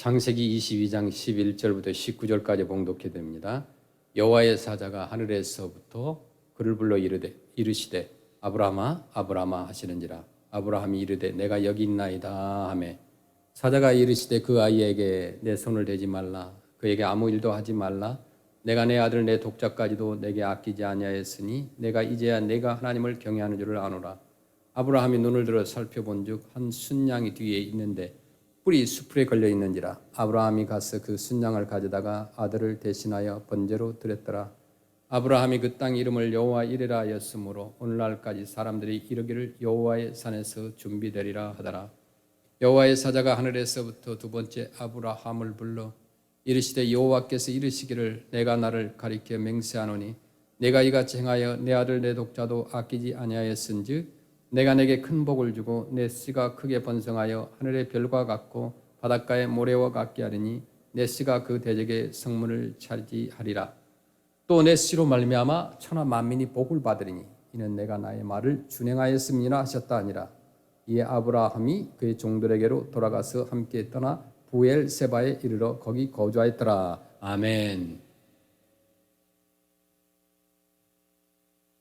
창세기 22장 11절부터 19절까지 봉독해 됩니다. 여호와의 사자가 하늘에서부터 그를 불러 이르시되 아브라함아 아브라함아 하시는지라. 아브라함이 이르되 내가 여기 있나이다 하매 사자가 이르시되 그 아이에게 내 손을 대지 말라. 그에게 아무 일도 하지 말라. 내가 내 아들 내 독자까지도 내게 아끼지 아니하였으니 내가 이제야 내가 하나님을 경외하는 줄을 아노라. 아브라함이 눈을 들어 살펴본즉 한 순양이 뒤에 있는데 뿔이 수풀에 걸려 있는지라. 아브라함이 가서 그 순양을 가져다가 아들을 대신하여 번제로 드렸더라. 아브라함이 그 땅 이름을 여호와 이레라 하였으므로 오늘날까지 사람들이 이르기를 여호와의 산에서 준비되리라 하더라. 여호와의 사자가 하늘에서부터 두 번째 아브라함을 불러 이르시되 여호와께서 이르시기를 내가 나를 가리켜 맹세하노니 내가 이같이 행하여 내 아들 내 독자도 아끼지 아니하였은즉 내가 내게 큰 복을 주고 내 씨가 크게 번성하여 하늘의 별과 같고 바닷가의 모래와 같게 하리니 내 씨가 그 대적의 성문을 차지하리라. 또 내 씨로 말미암아 천하 만민이 복을 받으리니 이는 내가 나의 말을 준행하였음이라 하셨다 하니라. 이에 아브라함이 그의 종들에게로 돌아가서 함께 떠나 부엘세바에 이르러 거기 거주하였더라. 아멘.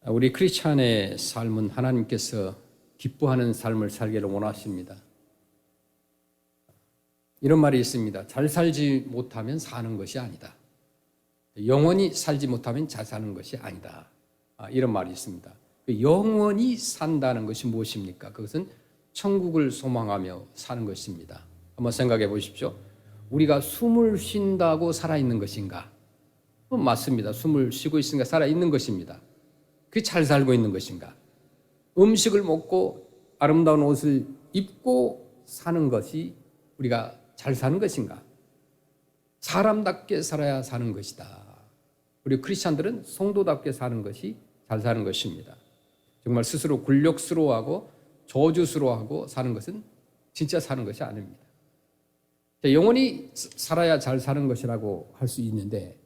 우리 크리스찬의 삶은 하나님께서 기뻐하는 삶을 살기를 원하십니다. 이런 말이 있습니다. 잘 살지 못하면 사는 것이 아니다. 영원히 살지 못하면 잘 사는 것이 아니다. 이런 말이 있습니다. 영원히 산다는 것이 무엇입니까? 그것은 천국을 소망하며 사는 것입니다. 한번 생각해 보십시오. 우리가 숨을 쉰다고 살아있는 것인가? 맞습니다. 숨을 쉬고 있으니까 살아있는 것입니다. 그게 잘 살고 있는 것인가? 음식을 먹고 아름다운 옷을 입고 사는 것이 우리가 잘 사는 것인가? 사람답게 살아야 사는 것이다. 우리 크리스찬들은 성도답게 사는 것이 잘 사는 것입니다. 정말 스스로 굴욕스러워하고 저주스러워하고 사는 것은 진짜 사는 것이 아닙니다. 영원히 살아야 잘 사는 것이라고 할 수 있는데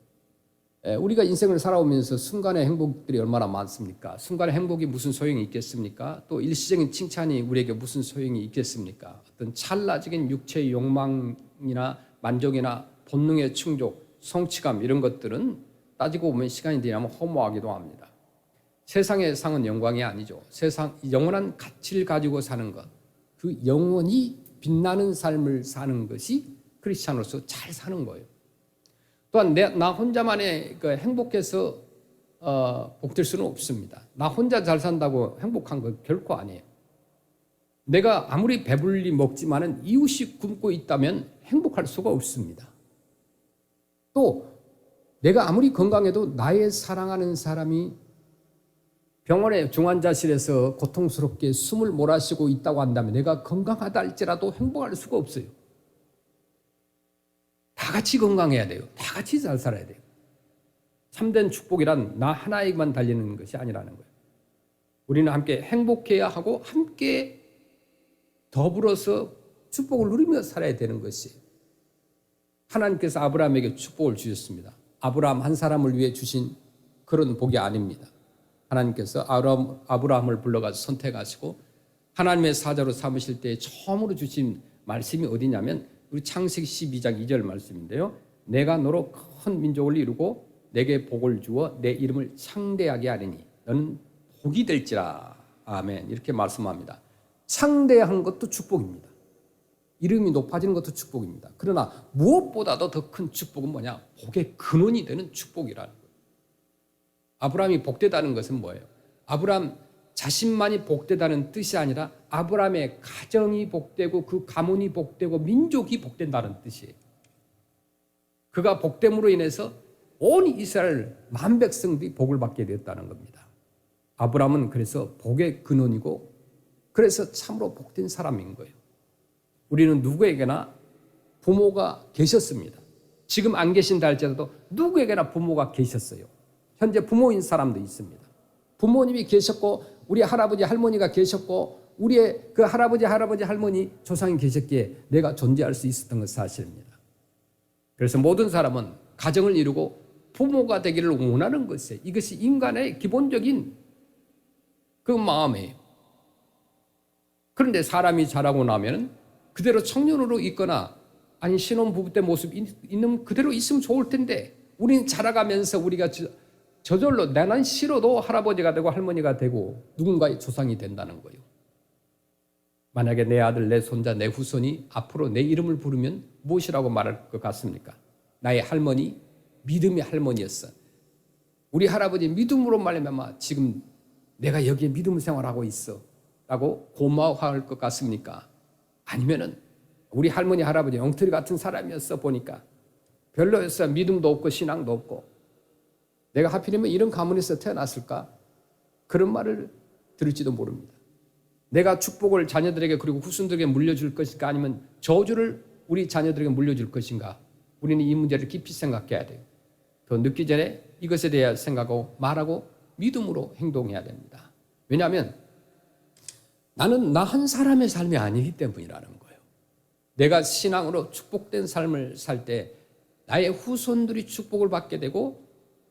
우리가 인생을 살아오면서 순간의 행복들이 얼마나 많습니까? 순간의 행복이 무슨 소용이 있겠습니까? 또 일시적인 칭찬이 우리에게 무슨 소용이 있겠습니까? 어떤 찰나적인 육체의 욕망이나 만족이나 본능의 충족, 성취감 이런 것들은 따지고 보면 시간이 지나면 허무하기도 합니다. 세상의 상은 영광이 아니죠. 세상 영원한 가치를 가지고 사는 것, 그 영원히 빛나는 삶을 사는 것이 크리스찬으로서 잘 사는 거예요. 또한 나 혼자만의 행복해서 복될 수는 없습니다. 나 혼자 잘 산다고 행복한 건 결코 아니에요. 내가 아무리 배불리 먹지만은 이웃이 굶고 있다면 행복할 수가 없습니다. 또 내가 아무리 건강해도 나의 사랑하는 사람이 병원의 중환자실에서 고통스럽게 숨을 몰아쉬고 있다고 한다면 내가 건강하다 할지라도 행복할 수가 없어요. 다 같이 건강해야 돼요. 다 같이 잘 살아야 돼요. 참된 축복이란 나 하나에게만 달리는 것이 아니라는 거예요. 우리는 함께 행복해야 하고 함께 더불어서 축복을 누리며 살아야 되는 것이에요. 하나님께서 아브라함에게 축복을 주셨습니다. 아브라함 한 사람을 위해 주신 그런 복이 아닙니다. 하나님께서 아브라함을 불러가서 선택하시고 하나님의 사자로 삼으실 때 처음으로 주신 말씀이 어디냐면 우리 창세기 12장 2절 말씀인데요. 내가 너로 큰 민족을 이루고 내게 복을 주어 내 이름을 창대하게 하리니 너는 복이 될지라. 아멘. 이렇게 말씀합니다. 창대한 것도 축복입니다. 이름이 높아지는 것도 축복입니다. 그러나 무엇보다도 더 큰 축복은 뭐냐? 복의 근원이 되는 축복이라는 거예요. 아브라함이 복되다는 것은 뭐예요? 아브라함 자신만이 복되다는 뜻이 아니라 아브라함의 가정이 복되고 그 가문이 복되고 민족이 복된다는 뜻이에요. 그가 복됨으로 인해서 온 이스라엘 만 백성들이 복을 받게 되었다는 겁니다. 아브라함은 그래서 복의 근원이고 그래서 참으로 복된 사람인 거예요. 우리는 누구에게나 부모가 계셨습니다. 지금 안 계신다 할지라도 누구에게나 부모가 계셨어요. 현재 부모인 사람도 있습니다. 부모님이 계셨고 우리 할아버지 할머니가 계셨고 우리의 그 할아버지 할머니 조상이 계셨기에 내가 존재할 수 있었던 것은 사실입니다. 그래서 모든 사람은 가정을 이루고 부모가 되기를 원하는 것이에요. 이것이 인간의 기본적인 그 마음이에요. 그런데 사람이 자라고 나면 그대로 청년으로 있거나 아니 신혼부부 때 모습 있는 그대로 있으면 좋을 텐데 우리는 자라가면서 우리가 저절로 나는 싫어도 할아버지가 되고 할머니가 되고 누군가의 조상이 된다는 거예요. 만약에 내 아들, 내 손자, 내 후손이 앞으로 내 이름을 부르면 무엇이라고 말할 것 같습니까? 나의 할머니, 믿음의 할머니였어. 우리 할아버지 믿음으로 말미암아 지금 내가 여기에 믿음 생활하고 있어 라고 고마워할 것 같습니까? 아니면은 우리 할머니, 할아버지 엉터리 같은 사람이었어 보니까 별로였어. 믿음도 없고 신앙도 없고 내가 하필이면 이런 가문에서 태어났을까? 그런 말을 들을지도 모릅니다. 내가 축복을 자녀들에게 그리고 후손들에게 물려줄 것인가 아니면 저주를 우리 자녀들에게 물려줄 것인가? 우리는 이 문제를 깊이 생각해야 돼요. 더 늦기 전에 이것에 대해 생각하고 말하고 믿음으로 행동해야 됩니다. 왜냐하면 나는 나 한 사람의 삶이 아니기 때문이라는 거예요. 내가 신앙으로 축복된 삶을 살 때 나의 후손들이 축복을 받게 되고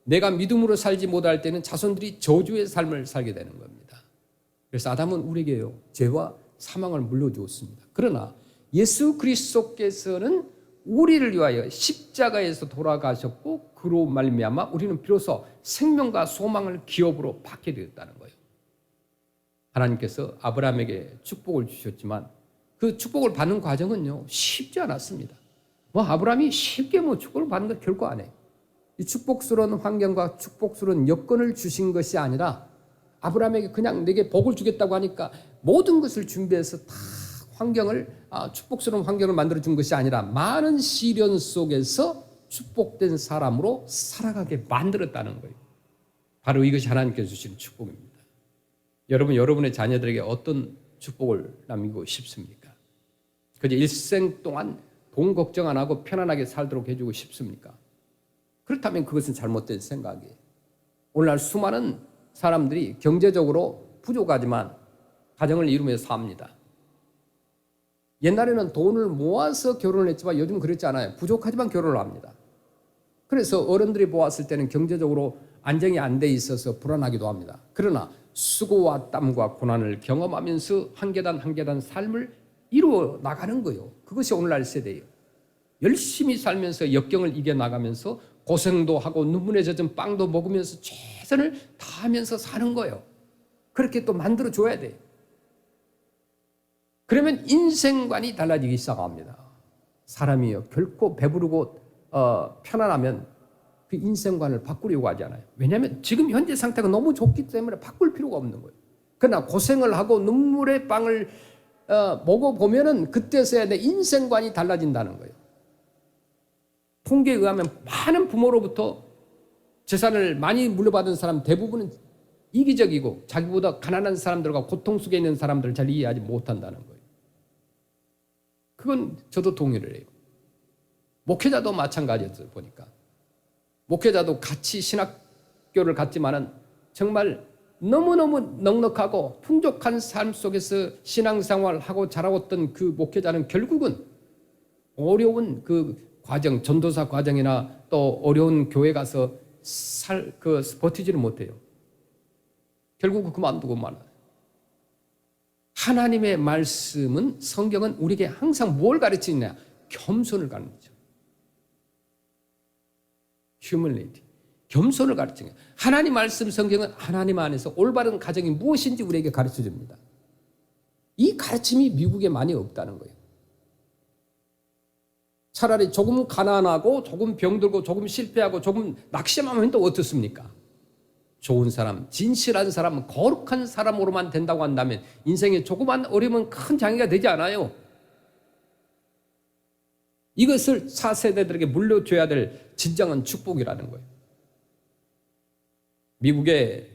내가 믿음으로 살지 못할 때는 자손들이 저주의 삶을 살게 되는 겁니다. 그래서 아담은 우리에게요 죄와 사망을 물려주었습니다. 그러나 예수 그리스도께서는 우리를 위하여 십자가에서 돌아가셨고 그로 말미암아 우리는 비로소 생명과 소망을 기업으로 받게 되었다는 거예요. 하나님께서 아브라함에게 축복을 주셨지만 그 축복을 받는 과정은요 쉽지 않았습니다. 아브라함이 쉽게 축복을 받는 건 결코 안 해요. 이 축복스러운 환경과 축복스러운 여건을 주신 것이 아니라 아브라함에게 그냥 내게 복을 주겠다고 하니까 모든 것을 준비해서 다 축복스러운 환경을 만들어준 것이 아니라 많은 시련 속에서 축복된 사람으로 살아가게 만들었다는 거예요. 바로 이것이 하나님께서 주시는 축복입니다. 여러분, 여러분의 자녀들에게 어떤 축복을 남기고 싶습니까? 그저 일생 동안 돈 걱정 안 하고 편안하게 살도록 해주고 싶습니까? 그렇다면 그것은 잘못된 생각이에요. 오늘날 수많은 사람들이 경제적으로 부족하지만 가정을 이루면서 삽니다. 옛날에는 돈을 모아서 결혼을 했지만 요즘 그렇지 않아요. 부족하지만 결혼을 합니다. 그래서 어른들이 보았을 때는 경제적으로 안정이 안 돼 있어서 불안하기도 합니다. 그러나 수고와 땀과 고난을 경험하면서 한 계단 한 계단 삶을 이루어 나가는 거예요. 그것이 오늘날 세대예요. 열심히 살면서 역경을 이겨나가면서 고생도 하고 눈물에 젖은 빵도 먹으면서 최선을 다하면서 사는 거예요. 그렇게 또 만들어줘야 돼요. 그러면 인생관이 달라지기 시작합니다. 사람이요 결코 배부르고 편안하면 그 인생관을 바꾸려고 하지 않아요. 왜냐하면 지금 현재 상태가 너무 좋기 때문에 바꿀 필요가 없는 거예요. 그러나 고생을 하고 눈물의 빵을 먹어보면은 그때서야 내 인생관이 달라진다는 거예요. 통계에 의하면 많은 부모로부터 재산을 많이 물려받은 사람 대부분은 이기적이고 자기보다 가난한 사람들과 고통 속에 있는 사람들을 잘 이해하지 못한다는 거예요. 그건 저도 동의를 해요. 목회자도 마찬가지였어요. 보니까 목회자도 같이 신학교를 갔지만은 정말 너무너무 넉넉하고 풍족한 삶 속에서 신앙생활을 하고 자라왔던 그 목회자는 결국은 어려운 그 과정, 전도사 과정이나 또 어려운 교회 가서 버티지를 못해요. 결국 그만두고 말아요. 하나님의 말씀은, 성경은 우리에게 항상 뭘 가르치느냐? 겸손을 가르치죠. 휴밀리티, 겸손을 가르치는 거예요. 하나님 말씀 성경은 하나님 안에서 올바른 가정이 무엇인지 우리에게 가르쳐줍니다. 이 가르침이 미국에 많이 없다는 거예요. 차라리 조금 가난하고 조금 병들고 조금 실패하고 조금 낙심하면 또 어떻습니까? 좋은 사람, 진실한 사람, 거룩한 사람으로만 된다고 한다면 인생에 조그만 어려움은 큰 장애가 되지 않아요. 이것을 차세대들에게 물려줘야 될 진정한 축복이라는 거예요. 미국의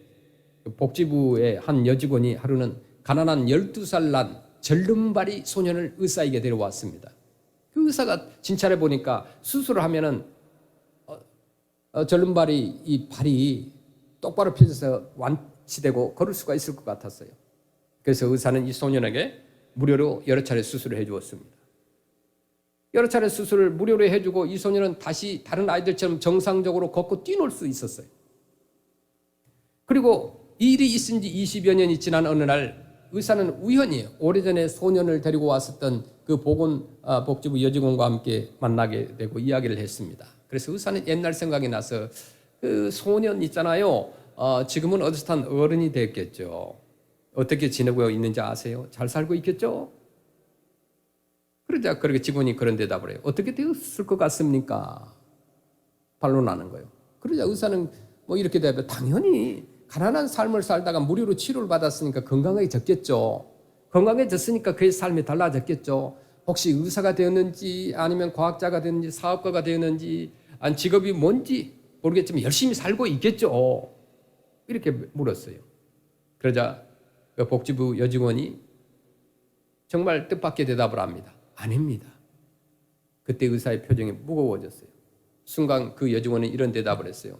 복지부의 한 여직원이 하루는 가난한 12살 난 절름발이 소년을 의사에게 데려왔습니다. 그 의사가 진찰해 보니까 수술을 하면은 절름발이 이 발이 똑바로 펴져서 완치되고 걸을 수가 있을 것 같았어요. 그래서 의사는 이 소년에게 무료로 여러 차례 수술을 해주었습니다. 여러 차례 수술을 무료로 해주고 이 소년은 다시 다른 아이들처럼 정상적으로 걷고 뛰놀 수 있었어요. 그리고 이 일이 있은 지 20여 년이 지난 어느 날 의사는 우연히 오래전에 소년을 데리고 왔었던 그 보건복지부 여직원과 함께 만나게 되고 이야기를 했습니다. 그래서 의사는 옛날 생각이 나서 그 소년 있잖아요. 지금은 어엿한 어른이 됐겠죠. 어떻게 지내고 있는지 아세요? 잘 살고 있겠죠? 그러자 그렇게 직원이 그런 대답을 해요. 어떻게 되었을 것 같습니까? 반론하는 거예요. 그러자 의사는 뭐 이렇게 대답해. 당연히 가난한 삶을 살다가 무료로 치료를 받았으니까 건강해졌겠죠. 건강해졌으니까 그의 삶이 달라졌겠죠. 혹시 의사가 되었는지 아니면 과학자가 되었는지 사업가가 되었는지 아니 직업이 뭔지 모르겠지만 열심히 살고 있겠죠. 이렇게 물었어요. 그러자 그 복지부 여직원이 정말 뜻밖의 대답을 합니다. 아닙니다. 그때 의사의 표정이 무거워졌어요. 순간 그 여직원은 이런 대답을 했어요.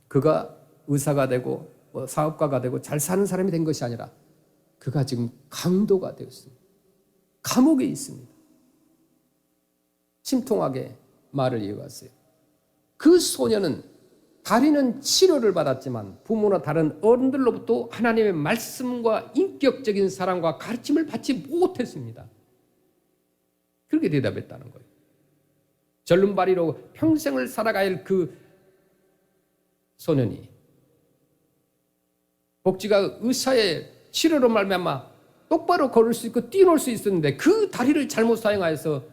그가 의사가 되고 사업가가 되고 잘 사는 사람이 된 것이 아니라 그가 지금 강도가 되었습니다. 감옥에 있습니다. 심통하게 말을 이어갔어요. 그 소녀는 다리는 치료를 받았지만 부모나 다른 어른들로부터 하나님의 말씀과 인격적인 사랑과 가르침을 받지 못했습니다. 그렇게 대답했다는 거예요. 절름발이로 평생을 살아가야 할 그 소년이 복지가 의사의 치료로 말미암아 똑바로 걸을 수 있고 뛰놀 수 있었는데 그 다리를 잘못 사용하여서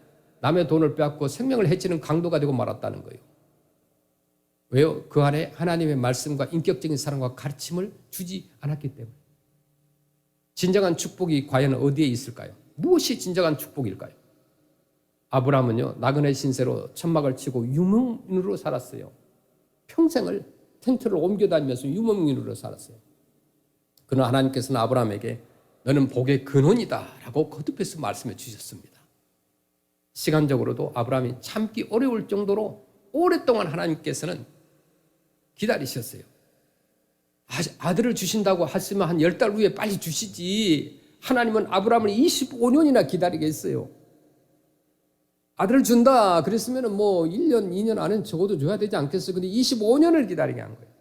남의 돈을 빼앗고 생명을 해치는 강도가 되고 말았다는 거예요. 왜요? 그 안에 하나님의 말씀과 인격적인 사랑과 가르침을 주지 않았기 때문에. 진정한 축복이 과연 어디에 있을까요? 무엇이 진정한 축복일까요? 아브라함은요, 나그네 신세로 천막을 치고 유목민으로 살았어요. 평생을 텐트를 옮겨다니면서 유목민으로 살았어요. 그러나 하나님께서는 아브라함에게 너는 복의 근원이다 라고 거듭해서 말씀해 주셨습니다. 시간적으로도 아브라함이 참기 어려울 정도로 오랫동안 하나님께서는 기다리셨어요. 아들을 주신다고 하시면 한 10달 후에 빨리 주시지. 하나님은 아브라함을 25년이나 기다리게 했어요. 아들을 준다 그랬으면 뭐 1년, 2년 안에 적어도 줘야 되지 않겠어요? 근데 25년을 기다리게 한 거예요.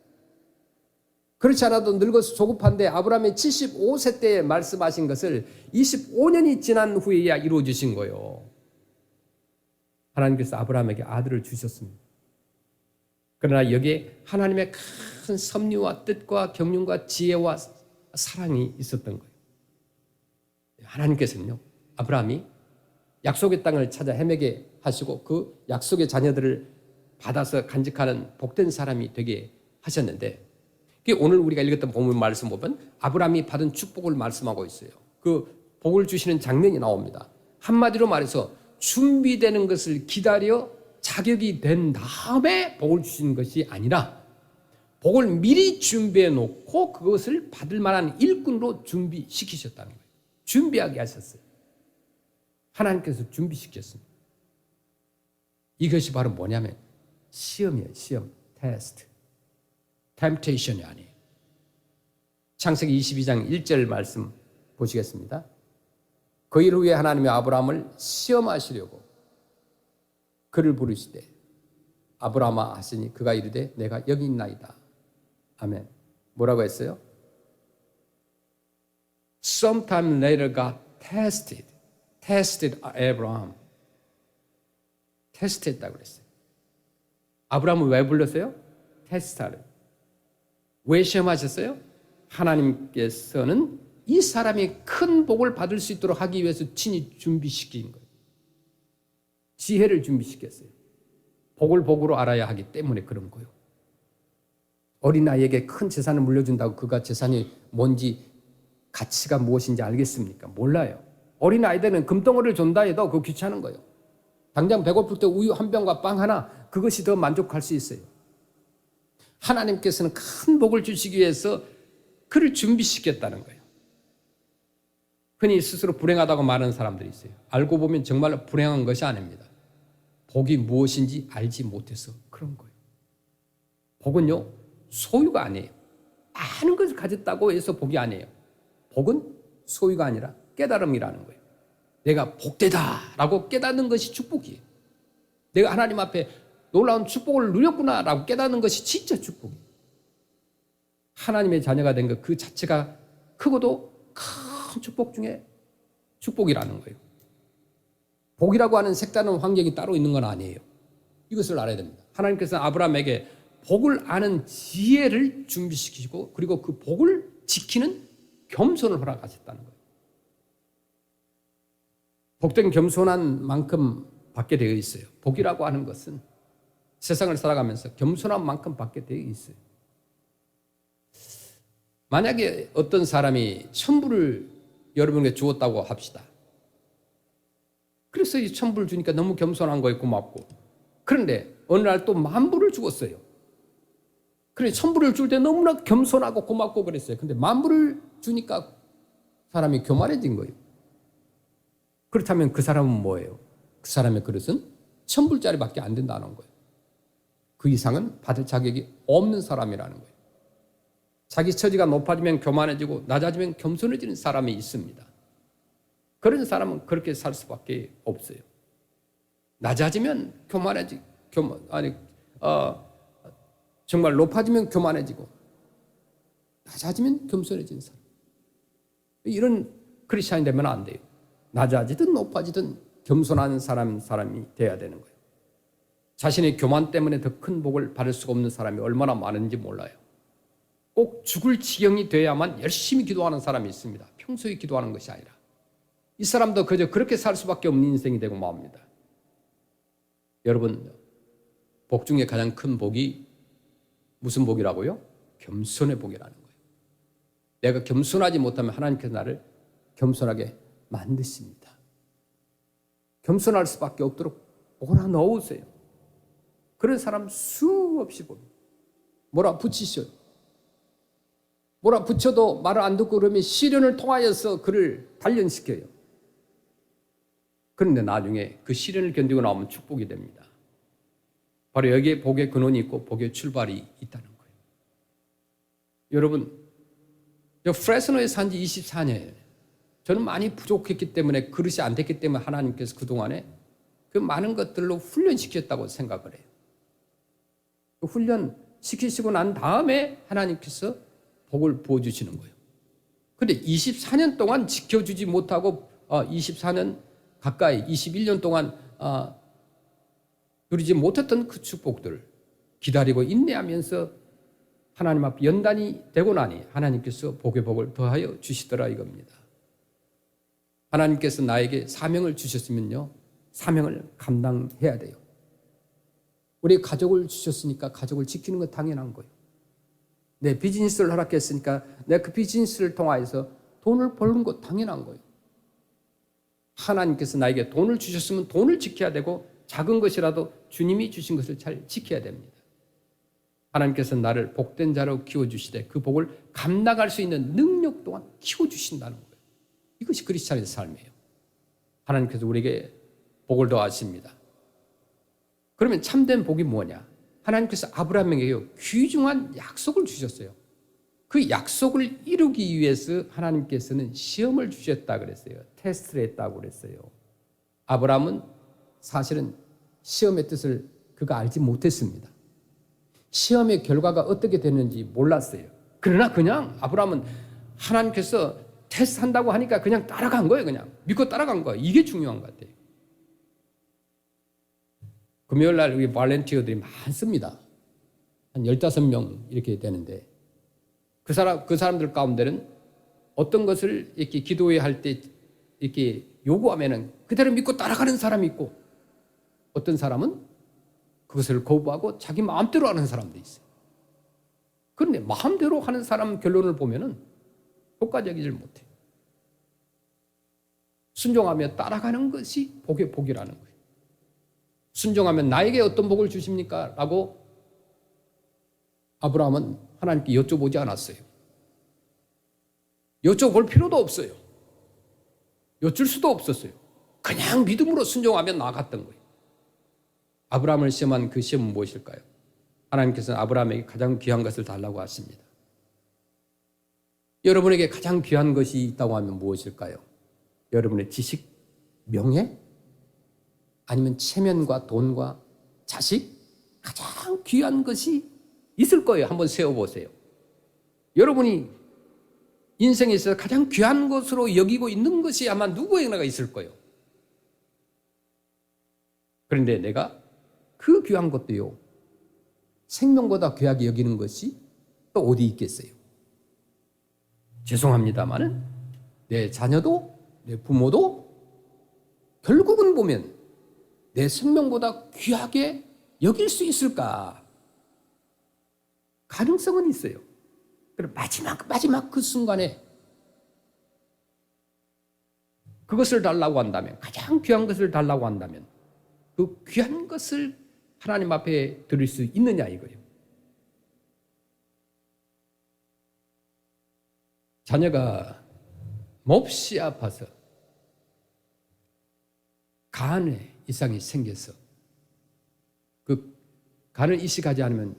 그렇지 않아도 늙어서 조급한데 아브라함이 75세 때 말씀하신 것을 25년이 지난 후에야 이루어지신 거예요. 하나님께서 아브라함에게 아들을 주셨습니다. 그러나 여기에 하나님의 큰 섭리와 뜻과 경륜과 지혜와 사랑이 있었던 거예요. 하나님께서는요, 아브라함이 약속의 땅을 찾아 헤매게 하시고 그 약속의 자녀들을 받아서 간직하는 복된 사람이 되게 하셨는데, 오늘 우리가 읽었던 본문 말씀 보면 아브라함이 받은 축복을 말씀하고 있어요. 그 복을 주시는 장면이 나옵니다. 한마디로 말해서 준비되는 것을 기다려 자격이 된 다음에 복을 주시는 것이 아니라 복을 미리 준비해 놓고 그것을 받을 만한 일꾼으로 준비시키셨다는 거예요. 준비하게 하셨어요. 하나님께서 준비시켰습니다. 이것이 바로 뭐냐면 시험이에요. 시험, 테스트. 템테이션이 아니에요. 창세기 22장 1절 말씀 보시겠습니다. 그 일 후에 하나님이 아브라함을 시험하시려고 그를 부르시되 아브라함아 하시니 그가 이르되 내가 여기 있나이다. 아멘. 뭐라고 했어요? Sometime later God tested Abraham. 테스트했다고 그랬어요. 아브라함을 왜 불렀어요? 테스트하려. 왜 시험하셨어요? 하나님께서는 이 사람이 큰 복을 받을 수 있도록 하기 위해서 친히 준비시킨 거예요. 지혜를 준비시켰어요. 복을 복으로 알아야 하기 때문에 그런 거예요. 어린아이에게 큰 재산을 물려준다고 그가 재산이 뭔지 가치가 무엇인지 알겠습니까? 몰라요. 어린아이들은 금덩어리를 준다 해도 그거 귀찮은 거예요. 당장 배고플 때 우유 한 병과 빵 하나, 그것이 더 만족할 수 있어요. 하나님께서는 큰 복을 주시기 위해서 그를 준비시켰다는 거예요. 흔히 스스로 불행하다고 말하는 사람들이 있어요. 알고 보면 정말 불행한 것이 아닙니다. 복이 무엇인지 알지 못해서 그런 거예요. 복은요, 소유가 아니에요. 많은 것을 가졌다고 해서 복이 아니에요. 복은 소유가 아니라 깨달음이라는 거예요. 내가 복되다라고 깨닫는 것이 축복이에요. 내가 하나님 앞에 놀라운 축복을 누렸구나라고 깨닫는 것이 진짜 축복이에요. 하나님의 자녀가 된 것 그 자체가 크고도 큰 축복 중에 축복이라는 거예요. 복이라고 하는 색다른 환경이 따로 있는 건 아니에요. 이것을 알아야 됩니다. 하나님께서는 아브라함에게 복을 아는 지혜를 준비시키시고 그리고 그 복을 지키는 겸손을 허락하셨다는 거예요. 복된 겸손한 만큼 받게 되어 있어요. 복이라고 하는 것은 세상을 살아가면서 겸손한 만큼 받게 되어 있어요. 만약에 어떤 사람이 천불을 여러분에게 주었다고 합시다. 그래서 이 천불을 주니까 너무 겸손한 거에 고맙고, 그런데 어느 날 또 만불을 주었어요. 그래 천불을 줄 때 너무나 겸손하고 고맙고 그랬어요. 근데 만불을 주니까 사람이 교만해진 거예요. 그렇다면 그 사람은 뭐예요? 그 사람의 그릇은 천불짜리밖에 안 된다는 거예요. 그 이상은 받을 자격이 없는 사람이라는 거예요. 자기 처지가 높아지면 교만해지고 낮아지면 겸손해지는 사람이 있습니다. 그런 사람은 그렇게 살 수밖에 없어요. 낮아지면 정말 높아지면 교만해지고 낮아지면 겸손해지는 사람. 이런 크리스찬이 되면 안 돼요. 낮아지든 높아지든 겸손한 사람이 돼야 되는 거예요. 자신의 교만 때문에 더 큰 복을 받을 수가 없는 사람이 얼마나 많은지 몰라요. 꼭 죽을 지경이 돼야만 열심히 기도하는 사람이 있습니다. 평소에 기도하는 것이 아니라. 이 사람도 그저 그렇게 살 수밖에 없는 인생이 되고 맙니다. 여러분, 복 중에 가장 큰 복이 무슨 복이라고요? 겸손의 복이라는 거예요. 내가 겸손하지 못하면 하나님께서 나를 겸손하게 만드십니다. 겸손할 수밖에 없도록 뭐라 넣으세요. 그런 사람 수없이 봅니다. 뭐라 붙이셔요. 뭐라 붙여도 말을 안 듣고 그러면 시련을 통하여서 그를 단련시켜요. 그런데 나중에 그 시련을 견디고 나오면 축복이 됩니다. 바로 여기에 복의 근원이 있고 복의 출발이 있다는 거예요. 여러분, 프레스노에 산 지 24년, 저는 많이 부족했기 때문에 그릇이 안 됐기 때문에 하나님께서 그동안에 그 많은 것들로 훈련시켰다고 생각을 해요. 그 훈련 시키시고 난 다음에 하나님께서 복을 부어주시는 거예요. 그런데 24년 동안 지켜주지 못하고 24년 가까이 21년 동안 누리지 못했던 그 축복들을 기다리고 인내하면서 하나님 앞 연단이 되고 나니 하나님께서 복의 복을 더하여 주시더라 이겁니다. 하나님께서 나에게 사명을 주셨으면요, 사명을 감당해야 돼요. 우리 가족을 주셨으니까 가족을 지키는 건 당연한 거예요. 내 비즈니스를 허락했으니까 내가 그 비즈니스를 통하여서 돈을 버는 것 당연한 거예요. 하나님께서 나에게 돈을 주셨으면 돈을 지켜야 되고 작은 것이라도 주님이 주신 것을 잘 지켜야 됩니다. 하나님께서 나를 복된 자로 키워주시되 그 복을 감당할 수 있는 능력 또한 키워주신다는 거예요. 이것이 크리스찬의 삶이에요. 하나님께서 우리에게 복을 더하십니다. 그러면 참된 복이 뭐냐? 하나님께서 아브라함에게 귀중한 약속을 주셨어요. 그 약속을 이루기 위해서 하나님께서는 시험을 주셨다 그랬어요. 테스트를 했다고 그랬어요. 아브라함은 사실은 시험의 뜻을 그가 알지 못했습니다. 시험의 결과가 어떻게 되는지 몰랐어요. 그러나 그냥 아브라함은 하나님께서 테스트한다고 하니까 그냥 따라간 거예요. 그냥 믿고 따라간 거예요. 이게 중요한 것 같아요. 금요일 날 우리 발렌티어들이 많습니다. 한 15명 이렇게 되는데 그 사람들 가운데는 어떤 것을 이렇게 기도회 할 때 이렇게 요구하면은 그대로 믿고 따라가는 사람이 있고 어떤 사람은 그것을 거부하고 자기 마음대로 하는 사람도 있어요. 그런데 마음대로 하는 사람 결론을 보면은 효과적이질 못해요. 순종하며 따라가는 것이 복의 복이라는 거예요. 순종하면 나에게 어떤 복을 주십니까? 라고 아브라함은 하나님께 여쭤보지 않았어요. 여쭤볼 필요도 없어요. 여쭐 수도 없었어요. 그냥 믿음으로 순종하며 나아갔던 거예요. 아브라함을 시험한 그 시험은 무엇일까요? 하나님께서는 아브라함에게 가장 귀한 것을 달라고 하십니다. 여러분에게 가장 귀한 것이 있다고 하면 무엇일까요? 여러분의 지식, 명예? 아니면 체면과 돈과 자식? 가장 귀한 것이 있을 거예요. 한번 세워보세요. 여러분이 인생에 있어서 가장 귀한 것으로 여기고 있는 것이 아마 누구에게나 있을 거예요. 그런데 내가 그 귀한 것도요, 생명보다 귀하게 여기는 것이 또 어디 있겠어요? 죄송합니다마는 내 자녀도 내 부모도 결국은 보면 내 생명보다 귀하게 여길 수 있을까? 가능성은 있어요. 그럼 마지막 그 순간에 그것을 달라고 한다면, 가장 귀한 것을 달라고 한다면 그 귀한 것을 하나님 앞에 드릴 수 있느냐 이거예요. 자녀가 몹시 아파서 간에 이상이 생겨서 그 간을 이식하지 않으면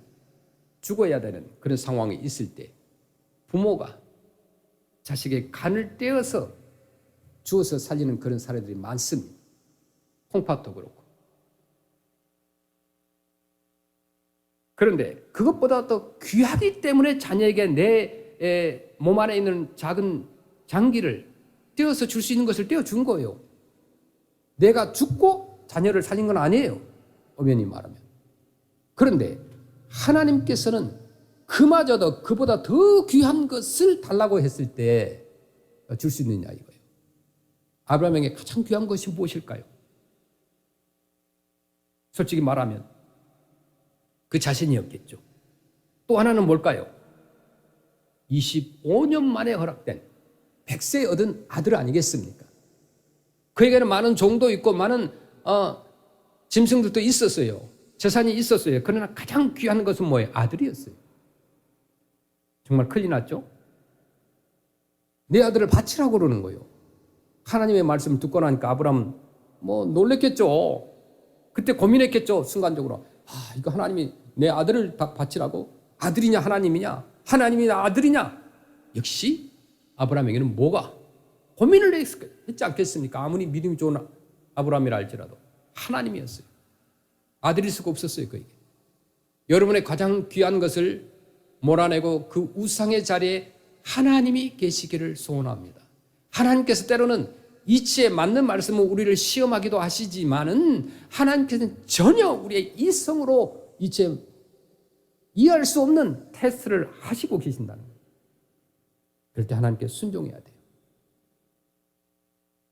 죽어야 되는 그런 상황이 있을 때 부모가 자식의 간을 떼어서 주어서 살리는 그런 사례들이 많습니다. 콩팥도 그렇고. 그런데 그것보다 더 귀하기 때문에 자녀에게 내 몸 안에 있는 작은 장기를 떼어서 줄 수 있는 것을 떼어준 거예요. 내가 죽고 자녀를 살린 건 아니에요. 엄연히 말하면. 그런데 하나님께서는 그마저도 그보다 더 귀한 것을 달라고 했을 때 줄 수 있느냐 이거예요. 아브라함에게 가장 귀한 것이 무엇일까요? 솔직히 말하면 그 자신이었겠죠. 또 하나는 뭘까요? 25년 만에 허락된 100세 얻은 아들 아니겠습니까? 그에게는 많은 종도 있고 많은 짐승들도 있었어요. 재산이 있었어요. 그러나 가장 귀한 것은 뭐예요? 아들이었어요. 정말 큰일 났죠? 내 아들을 바치라고 그러는 거예요. 하나님의 말씀을 듣고 나니까 아브라함은 놀랬겠죠. 그때 고민했겠죠. 순간적으로. 이거 하나님이 내 아들을 다 바치라고? 아들이냐 하나님이냐? 하나님이냐 아들이냐? 역시 아브라함에게는 뭐가? 고민을 했지 않겠습니까? 아무리 믿음이 좋은 아브라함이라 할지라도 하나님이었어요. 아들일 수가 없었어요. 그에게. 여러분의 가장 귀한 것을 몰아내고 그 우상의 자리에 하나님이 계시기를 소원합니다. 하나님께서 때로는 이치에 맞는 말씀을 우리를 시험하기도 하시지만은 하나님께서는 전혀 우리의 이성으로 이치에 이해할 수 없는 테스트를 하시고 계신다는 거예요. 그럴 때 하나님께 순종해야 돼요.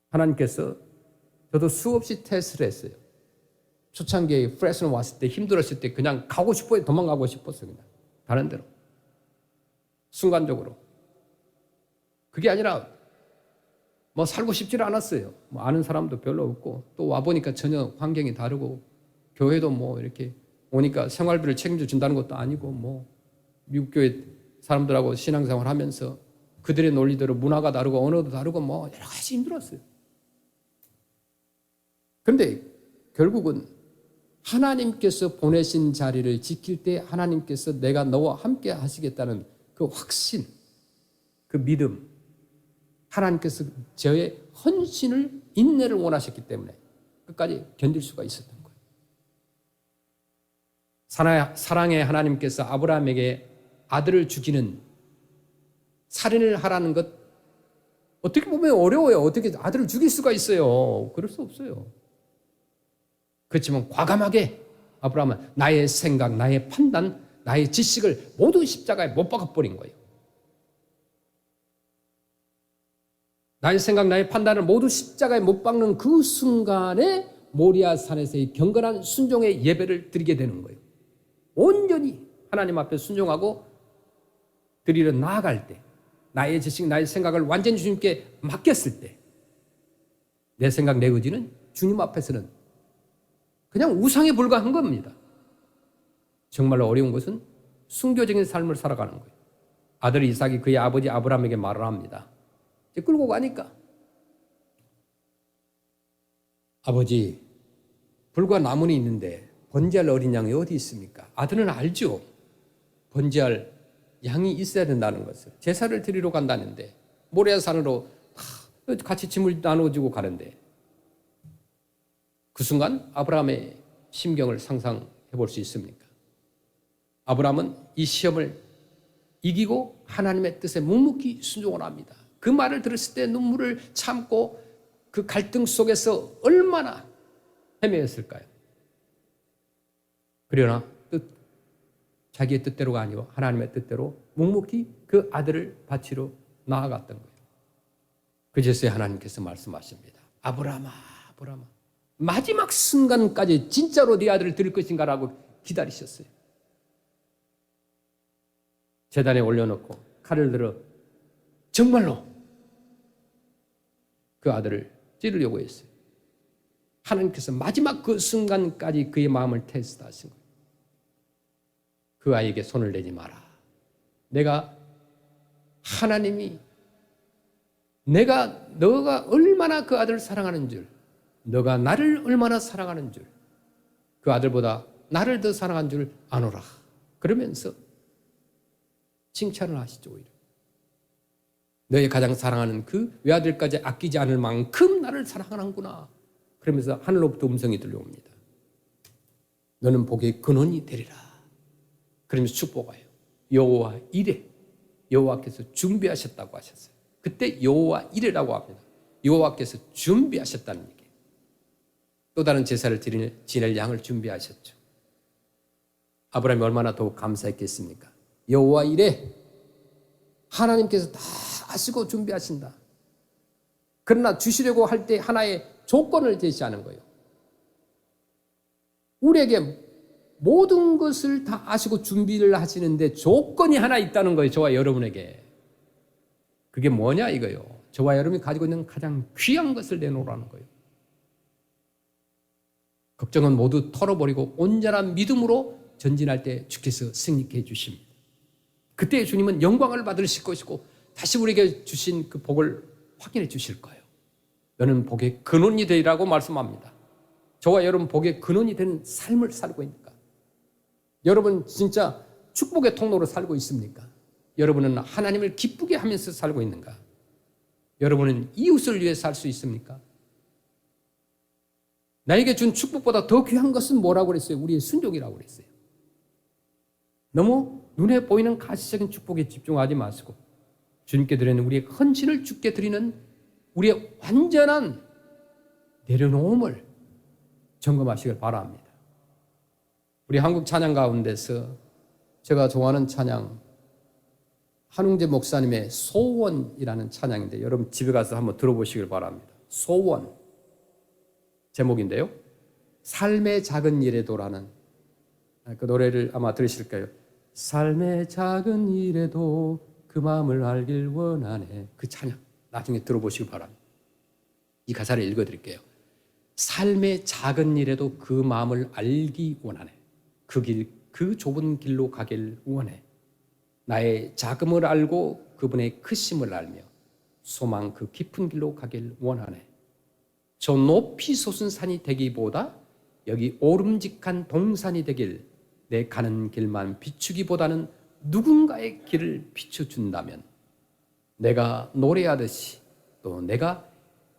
하나님께서 저도 수없이 테스트를 했어요. 초창기에 프레스는 왔을 때 힘들었을 때 그냥 가고 싶어요. 도망가고 싶었어요. 그냥 다른 데로. 순간적으로. 그게 아니라 살고 싶지를 않았어요. 아는 사람도 별로 없고 또 와보니까 전혀 환경이 다르고 교회도 이렇게 오니까 생활비를 책임져 준다는 것도 아니고 미국 교회 사람들하고 신앙생활 하면서 그들의 논리대로 문화가 다르고 언어도 다르고 여러 가지 힘들었어요. 그런데 결국은 하나님께서 보내신 자리를 지킬 때 하나님께서 내가 너와 함께 하시겠다는 그 확신, 그 믿음, 하나님께서 저의 헌신을, 인내를 원하셨기 때문에 끝까지 견딜 수가 있었던 거예요. 사랑의 하나님께서 아브라함에게 아들을 죽이는 살인을 하라는 것 어떻게 보면 어려워요. 어떻게 아들을 죽일 수가 있어요. 그럴 수 없어요. 그렇지만 과감하게 아브라함은 나의 생각, 나의 판단, 나의 지식을 모두 십자가에 못 박아버린 거예요. 나의 생각, 나의 판단을 모두 십자가에 못 박는 그 순간에 모리아산에서의 경건한 순종의 예배를 드리게 되는 거예요. 온전히 하나님 앞에 순종하고 드리러 나아갈 때, 나의 지식, 나의 생각을 완전히 주님께 맡겼을 때, 내 생각, 내 의지는 주님 앞에서는 그냥 우상에 불과한 겁니다. 정말로 어려운 것은 순교적인 삶을 살아가는 거예요. 아들 이삭이 그의 아버지 아브라함에게 말을 합니다. 이제 끌고 가니까 아버지, 불과 나무는 있는데 번제할 어린 양이 어디 있습니까? 아들은 알죠. 번제할 양이 있어야 된다는 것을. 제사를 드리러 간다는데 모리아산으로 같이 짐을 나눠주고 가는데 그 순간 아브라함의 심경을 상상해 볼 수 있습니까? 아브라함은 이 시험을 이기고 하나님의 뜻에 묵묵히 순종을 합니다. 그 말을 들었을 때 눈물을 참고 그 갈등 속에서 얼마나 헤매었을까요? 그러나 자기의 뜻대로가 아니고 하나님의 뜻대로 묵묵히 그 아들을 바치러 나아갔던 거예요. 그제서야 하나님께서 말씀하십니다. 아브라함아, 아브라함아, 마지막 순간까지 진짜로 네 아들을 드릴 것인가라고 기다리셨어요. 제단에 올려놓고 칼을 들어 정말로 그 아들을 찌르려고 했어요. 하나님께서 마지막 그 순간까지 그의 마음을 테스트하신 거예요. 그 아이에게 손을 내지 마라. 너가 얼마나 그 아들을 사랑하는 줄, 너가 나를 얼마나 사랑하는 줄, 그 아들보다 나를 더 사랑한 줄 아노라. 그러면서 칭찬을 하시죠. 오히려 너의 가장 사랑하는 그 외아들까지 아끼지 않을 만큼 나를 사랑하는구나. 그러면서 하늘로부터 음성이 들려옵니다. 너는 복의 근원이 되리라. 그러면서 축복해요. 여호와 이레, 여호와께서 준비하셨다고 하셨어요. 그때 여호와 이레라고 합니다. 여호와께서 준비하셨다는 얘기예요. 또 다른 제사를 지낼 양을 준비하셨죠. 아브라함이 얼마나 더욱 감사했겠습니까? 여호와 이레, 하나님께서 다 아시고 준비하신다. 그러나 주시려고 할 때 하나의 조건을 제시하는 거예요. 우리에게 모든 것을 다 아시고 준비를 하시는데 조건이 하나 있다는 거예요. 저와 여러분에게. 그게 뭐냐 이거예요. 저와 여러분이 가지고 있는 가장 귀한 것을 내놓으라는 거예요. 걱정은 모두 털어버리고 온전한 믿음으로 전진할 때 주께서 승리케 해주십니다. 그때 주님은 영광을 받으실 것이고 다시 우리에게 주신 그 복을 확인해 주실 거예요. 너는 복의 근원이 되리라고 말씀합니다. 저와 여러분 복의 근원이 되는 삶을 살고 있습니까? 여러분 진짜 축복의 통로로 살고 있습니까? 여러분은 하나님을 기쁘게 하면서 살고 있는가? 여러분은 이웃을 위해 살 수 있습니까? 나에게 준 축복보다 더 귀한 것은 뭐라고 그랬어요? 우리의 순종이라고 그랬어요. 너무 눈에 보이는 가시적인 축복에 집중하지 마시고 주님께 드리는 우리의 헌신을 주께 드리는 우리의 완전한 내려놓음을 점검하시길 바랍니다. 우리 한국 찬양 가운데서 제가 좋아하는 찬양 한웅재 목사님의 소원이라는 찬양인데 여러분 집에 가서 한번 들어보시길 바랍니다. 소원 제목인데요. 삶의 작은 일에도라는 그 노래를 아마 들으실 거예요. 삶의 작은 일에도 그 마음을 알길 원하네. 그 찬양 나중에 들어보시기 바랍니다. 이 가사를 읽어드릴게요. 삶의 작은 일에도 그 마음을 알기 원하네. 그 좁은 길로 가길 원해. 나의 작음을 알고 그분의 크심을 알며 소망 그 깊은 길로 가길 원하네. 저 높이 솟은 산이 되기보다 여기 오름직한 동산이 되길 내 가는 길만 비추기보다는 누군가의 길을 비춰준다면 내가 노래하듯이 또 내가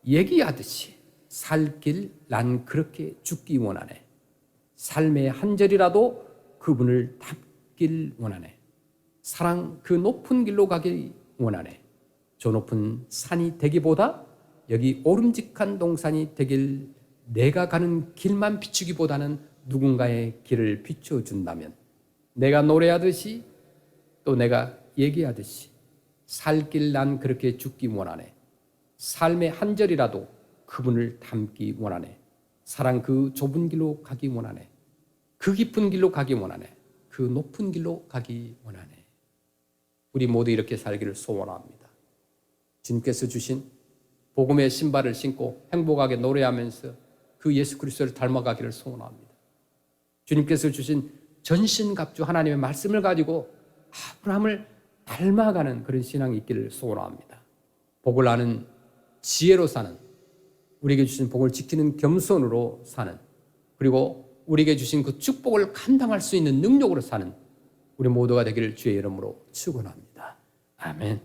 얘기하듯이 살 길 난 그렇게 죽기 원하네. 삶의 한 절이라도 그분을 닮길 원하네. 사랑 그 높은 길로 가기 원하네. 저 높은 산이 되기보다 여기 오름직한 동산이 되길 내가 가는 길만 비추기보다는 누군가의 길을 비춰준다면 내가 노래하듯이 또 내가 얘기하듯이 살 길 난 그렇게 죽기 원하네. 삶의 한 절이라도 그분을 닮기 원하네. 사랑 그 좁은 길로 가기 원하네. 그 깊은 길로 가기 원하네. 그 높은 길로 가기 원하네. 우리 모두 이렇게 살기를 소원합니다. 주님께서 주신 복음의 신발을 신고 행복하게 노래하면서 그 예수 그리스도를 닮아가기를 소원합니다. 주님께서 주신 전신갑주 하나님의 말씀을 가지고 아브라함을 닮아가는 그런 신앙이 있기를 소원합니다. 복을 아는 지혜로 사는, 우리에게 주신 복을 지키는 겸손으로 사는, 그리고 우리에게 주신 그 축복을 감당할 수 있는 능력으로 사는 우리 모두가 되기를 주의 이름으로 축원합니다. 아멘.